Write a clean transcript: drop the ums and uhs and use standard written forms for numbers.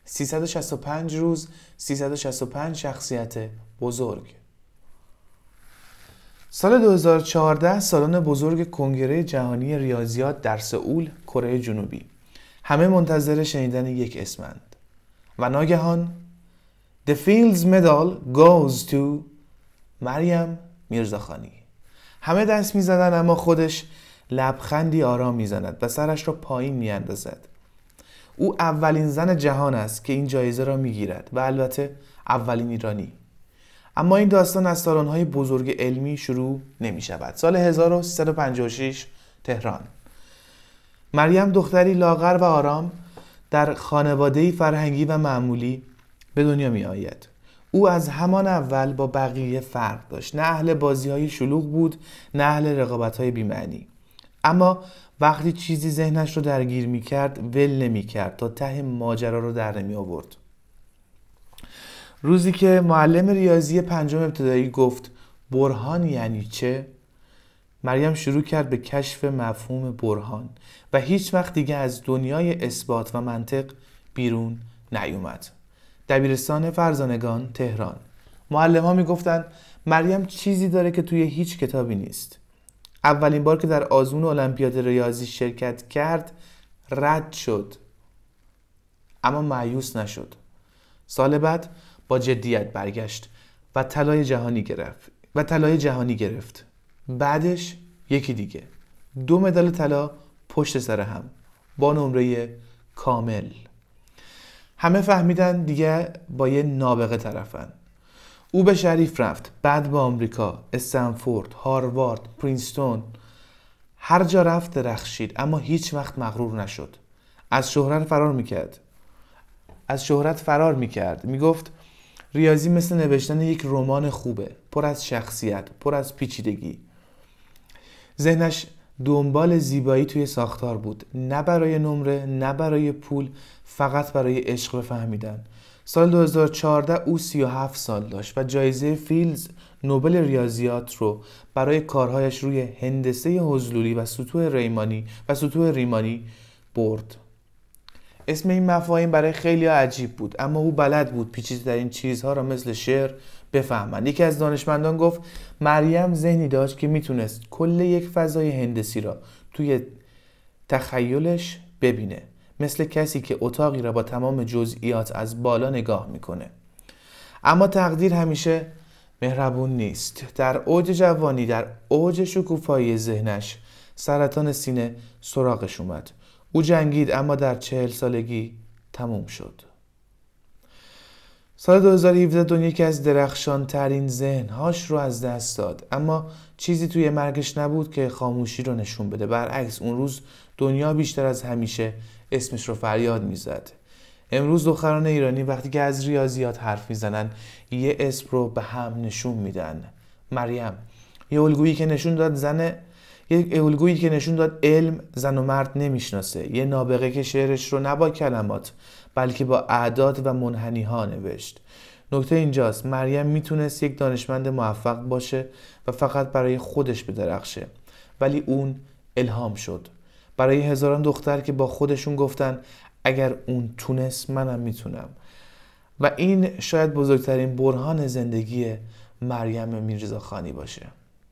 365 روز 365 شخصیت بزرگ. سال 2014 سالن بزرگ کنگره جهانی ریاضیات در سئول، کره جنوبی. همه منتظر شنیدن یک اسمند و ناگهان The Fields Medal goes to مریم میرزاخانی. همه دست میزدن اما خودش لبخندی آرام میزند و سرش را پایین میاندازد. او اولین زن جهان است که این جایزه را میگیرد و البته اولین ایرانی. اما این داستان از سالن‌های بزرگ علمی شروع نمی شود. سال 1356 تهران. مریم دختری لاغر و آرام در خانواده‌ای فرهنگی و معمولی به دنیا می آید. او از همان اول با بقیه فرق داشت. نه اهل بازی‌های شلوغ بود، نه اهل رقابت‌های بی‌معنی. اما وقتی چیزی ذهنش رو درگیر می کرد ول نمی کرد تا ته ماجرا رو در نمی آورد. روزی که معلم ریاضی پنجم ابتدایی گفت برهان یعنی چه؟ مریم شروع کرد به کشف مفهوم برهان و هیچ وقت دیگه از دنیای اثبات و منطق بیرون نیومد. دبیرستان فرزانگان تهران. معلم ها می گفتن مریم چیزی داره که توی هیچ کتابی نیست. اولین بار که در آزمون المپیاد ریاضی شرکت کرد رد شد، اما مایوس نشد. سال بعد با جدیت برگشت و طلای جهانی گرفت. بعدش یکی دیگه، 2 مدال طلا پشت سر هم با نمره کامل. همه فهمیدن دیگه با یه نابغه طرفن. او به شریف رفت، بعد به آمریکا، استنفورد، هاروارد، پرینستون. هر جا رفت درخشید اما هیچ وقت مغرور نشد. از شهرت فرار میکرد. میگفت ریاضی مثل نوشتن یک رمان خوبه، پر از شخصیت، پر از پیچیدگی. ذهنش دنبال زیبایی توی ساختار بود، نه برای نمره، نه برای پول، فقط برای عشق فهمیدن. سال 2014 او 37 سال داشت و جایزه فیلدز نوبل ریاضیات رو برای کارهایش روی هندسه حضلولی و سطوح ریمانی برد. اسم این مفاهیم برای خیلی عجیب بود، اما او بلد بود پیچیده‌ترین چیزها را مثل شعر بفهمند. یکی از دانشمندان گفت مریم ذهنی داشت که میتونست کل یک فضای هندسی را توی تخیلش ببینه، مثل کسی که اتاقی را با تمام جزئیات از بالا نگاه میکنه. اما تقدیر همیشه مهربون نیست. در اوج جوانی، در اوج شکوفایی ذهنش، سرطان سینه سراغش اومد. او جنگید اما در 40 سالگی تموم شد. سال 2017 دنیا یکی از درخشان ترین ذهنهاش رو از دست داد، اما چیزی توی مرگش نبود که خاموشی رو نشون بده. برعکس اون روز دنیا بیشتر از همیشه اسمش رو فریاد میزد. امروز دختران ایرانی وقتی که از ریاضیات حرف میزنن یه اسم رو به هم نشون میدن. مریم، یه الگویی که نشون داد علم زن و مرد نمیشناسه. یه نابغه که شعرش رو نه با کلمات بلکه با اعداد و منحنی ها نوشت. نکته اینجاست، مریم میتونست یک دانشمند موفق باشه و فقط برای خودش بدرخشه، ولی اون الهام شد برای هزاران دختر که با خودشون گفتن اگر اون تونست منم میتونم. و این شاید بزرگترین برهان زندگی مریم میرزاخانی باشه.